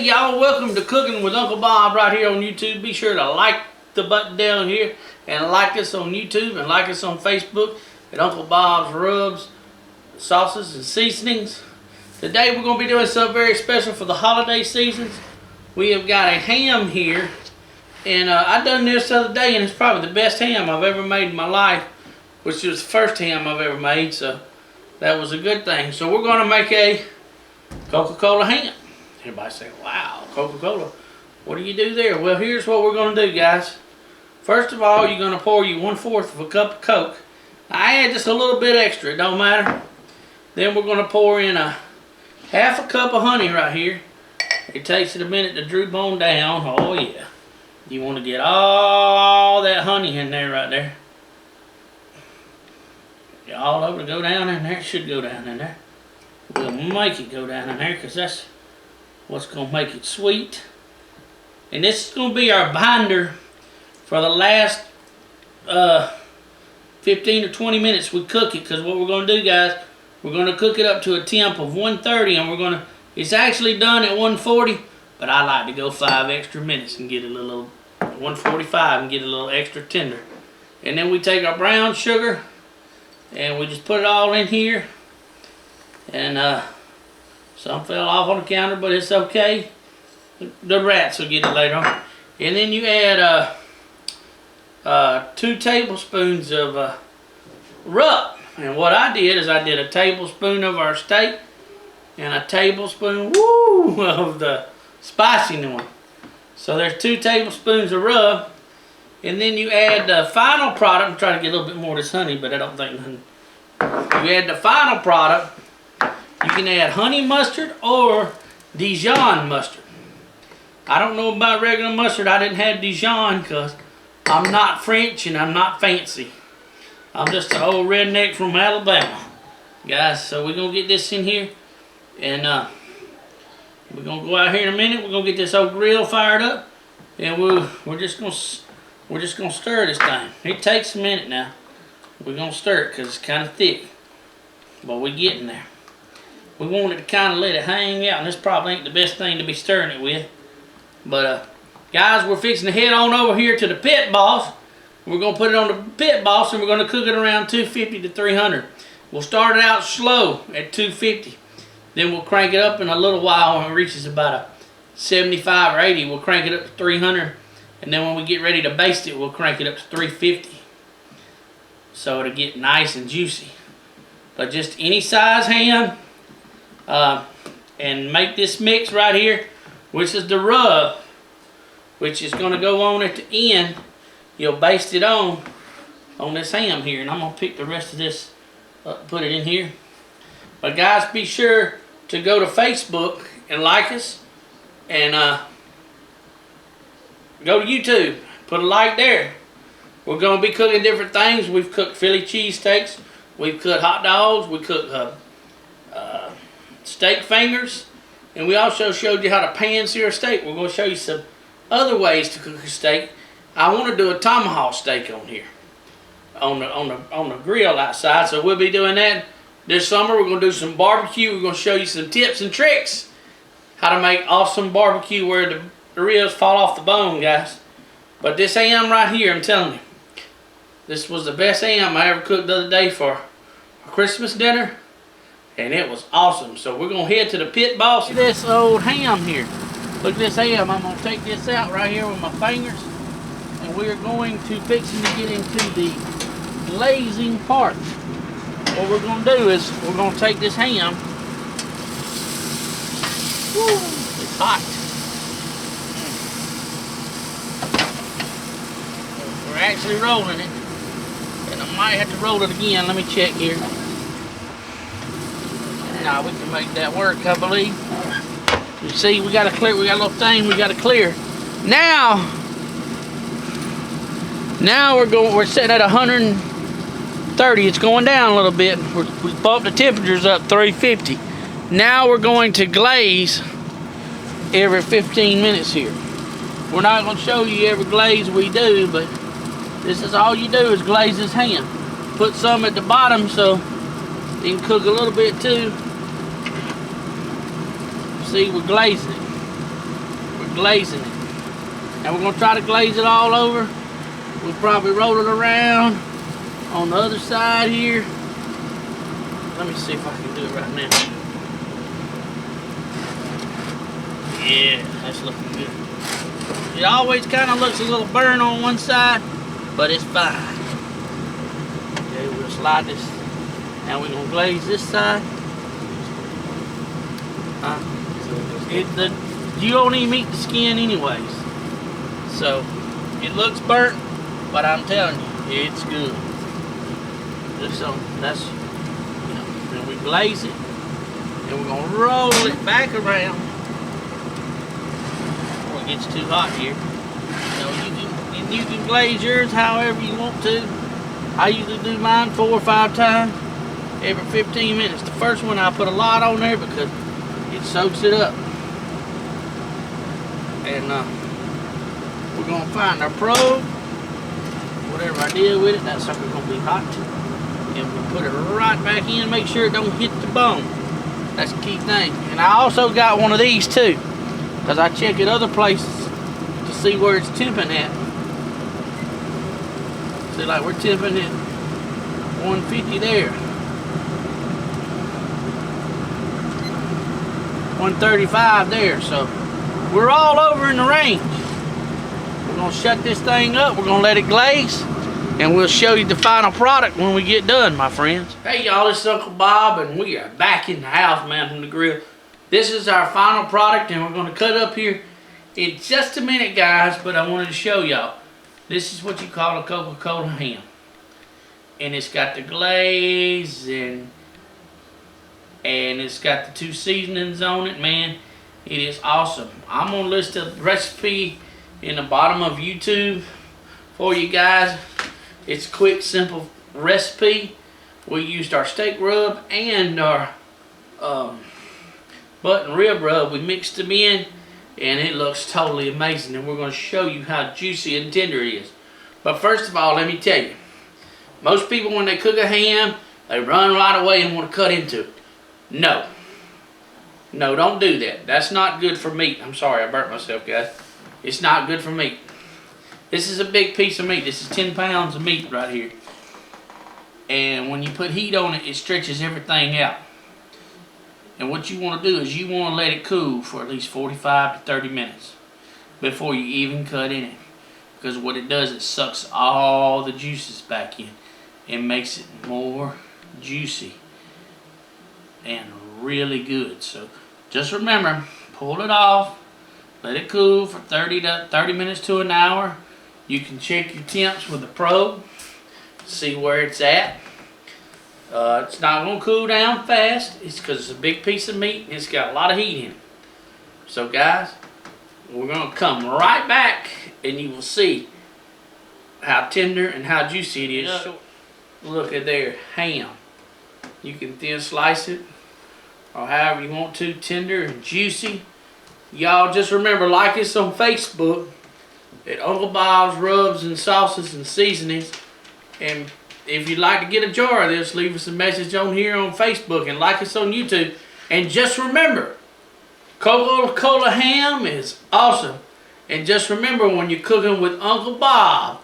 Hey y'all, welcome to Cooking with Uncle Bob right here on YouTube. Be sure to like the button down here and like us on YouTube and like us on Facebook at Uncle Bob's Rubs, Sauces and Seasonings. Today we're going to be doing something very special for the holiday seasons. We have got a ham here, and I done this the other day, and it's probably the best ham I've ever made in my life, which was the first ham I've ever made, so that was a good thing. So we're going to make a Coca Cola ham. Everybody say, wow, Coca-Cola, what do you do there? Well, here's what we're going to do, guys. First of all, you're going to pour you 1/4 of a cup of Coke. I add just a little bit extra, it don't matter. Then we're going to pour in a half a cup of honey right here. It takes it a minute to droop on down. Oh, yeah. You want to get all that honey in there right there. Get all over to go down in there. It should go down in there. We'll make it go down in there because that's what's going to make it sweet. And this is going to be our binder for the last 15 or 20 minutes we cook it, because what we're going to do, guys, we're going to cook it up to a temp of 130, and we're going to, it's actually done at 140, but I like to go 5 extra minutes and get it a little 145 and get it a little extra tender. And then we take our brown sugar and we just put it all in here, and some fell off on the counter, but it's okay. The rats will get it later on. And then you add 2 tablespoons of rub. And what I did is I did a tablespoon of our steak and a tablespoon of the spicy one. So there's 2 tablespoons of rub. And then you add the final product. I'm trying to get a little bit more of this honey, but I don't think nothing. You add the final product. You can add honey mustard or Dijon mustard. I don't know about regular mustard. I didn't have Dijon because I'm not French and I'm not fancy. I'm just an old redneck from Alabama. Guys, so we're going to get this in here. And we're going to go out here in a minute. We're going to get this old grill fired up. And we're just going to stir this thing. It takes a minute now. We're going to stir it because it's kind of thick. But we're getting there. We want it to kind of let it hang out, and this probably ain't the best thing to be stirring it with. But, guys, we're fixing to head on over here to the pit boss. We're going to put it on the pit boss, and we're going to cook it around 250 to 300. We'll start it out slow at 250. Then we'll crank it up in a little while when it reaches about a 75 or 80. We'll crank it up to 300. And then when we get ready to baste it, we'll crank it up to 350. So it'll get nice and juicy. But just any size ham. And make this mix right here, which is the rub, which is going to go on at the end. You'll baste it on this ham here, and I'm going to pick the rest of this up, put it in here. But guys, be sure to go to Facebook and like us, and go to YouTube, put a like there. We're going to be cooking different things. We've cooked Philly cheesesteaks, we've cooked hot dogs, we cooked steak fingers, and we also showed you how to pan-sear a steak. We're going to show you some other ways to cook a steak. I want to do a tomahawk steak on here, on the grill outside. So we'll be doing that this summer. We're going to do some barbecue. We're going to show you some tips and tricks how to make awesome barbecue where the ribs fall off the bone, guys. But this ham right here, I'm telling you, this was the best ham I ever cooked the other day for a Christmas dinner. And it was awesome. So we're going to head to the pit boss. Look at this old ham here. Look at this ham. I'm going to take this out right here with my fingers. And we're going to fixing to get into the glazing part. What we're going to do is we're going to take this ham. Woo, it's hot. We're actually rolling it. And I might have to roll it again. Let me check here. Now we can make that work, I believe. You see, we got to clear. We got a little thing we got to clear. Now we're sitting at 130. It's going down a little bit. We bumped the temperatures up 350. Now we're going to glaze every 15 minutes here. We're not going to show you every glaze we do, but this is all you do is glaze this ham. Put some at the bottom so you can cook a little bit too. See, we're glazing it. glazing it. And we're gonna try to glaze it all over. We'll probably roll it around on the other side here. Let me see if I can do it right now. Yeah, that's looking good. It always kind of looks a little burn on one side, but it's fine. Okay, we'll slide this. Now we're gonna glaze this side. You don't even eat the skin anyways. So, it looks burnt, but I'm telling you, it's good. So, that's, then we glaze it, and we're gonna roll it back around before it gets too hot here. You can glaze yours however you want to. I usually do mine 4 or 5 times every 15 minutes. The first one I put a lot on there because it soaks it up. And we're gonna find our probe, whatever I did with it, that sucker's gonna be hot. And we'll put it right back in, make sure it don't hit the bone. That's the key thing. And I also got one of these too, because I check at other places to see where it's temping at. See, like we're temping at 150 there. 135 there, so we're all over in the range. We're gonna shut this thing up, we're gonna let it glaze, and we'll show you the final product when we get done, my friends. Hey y'all, it's Uncle Bob, and we are back in the house, man, from the grill. This is our final product, and we're gonna cut up here in just a minute, guys, but I wanted to show y'all. This is what you call a Coca Cola ham. And it's got the glaze, and it's got the 2 seasonings on it, man. It is awesome. I'm gonna list a recipe in the bottom of YouTube for you guys. It's a quick, simple recipe. We used our steak rub and our button rib rub. We mixed them in, and it looks totally amazing. And we're gonna show you how juicy and tender it is. But first of all, let me tell you, most people when they cook a ham, they run right away and want to cut into it. No. No, don't do that. That's not good for meat. I'm sorry, I burnt myself, guys. It's not good for meat. This is a big piece of meat. This is 10 pounds of meat right here. And when you put heat on it, it stretches everything out. And what you want to do is you want to let it cool for at least 45 to 30 minutes before you even cut in it. Because what it does, it sucks all the juices back in and makes it more juicy and really good. So just remember, pull it off, let it cool for 30 minutes to an hour. You can check your temps with the probe, see where it's at. It's not going to cool down fast. It's because it's a big piece of meat and it's got a lot of heat in it. So guys, we're going to come right back and you will see how tender and how juicy it is. Look at there, ham. You can thin slice it or however you want to, tender and juicy. Y'all just remember, like us on Facebook at Uncle Bob's Rubs and Sauces and Seasonings. And if you'd like to get a jar of this, leave us a message on here on Facebook and like us on YouTube. And just remember, Coca Cola ham is awesome. And just remember, when you're cooking with Uncle Bob,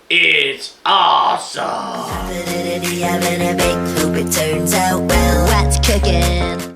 it's awesome. Hope it turns out well. What's cooking?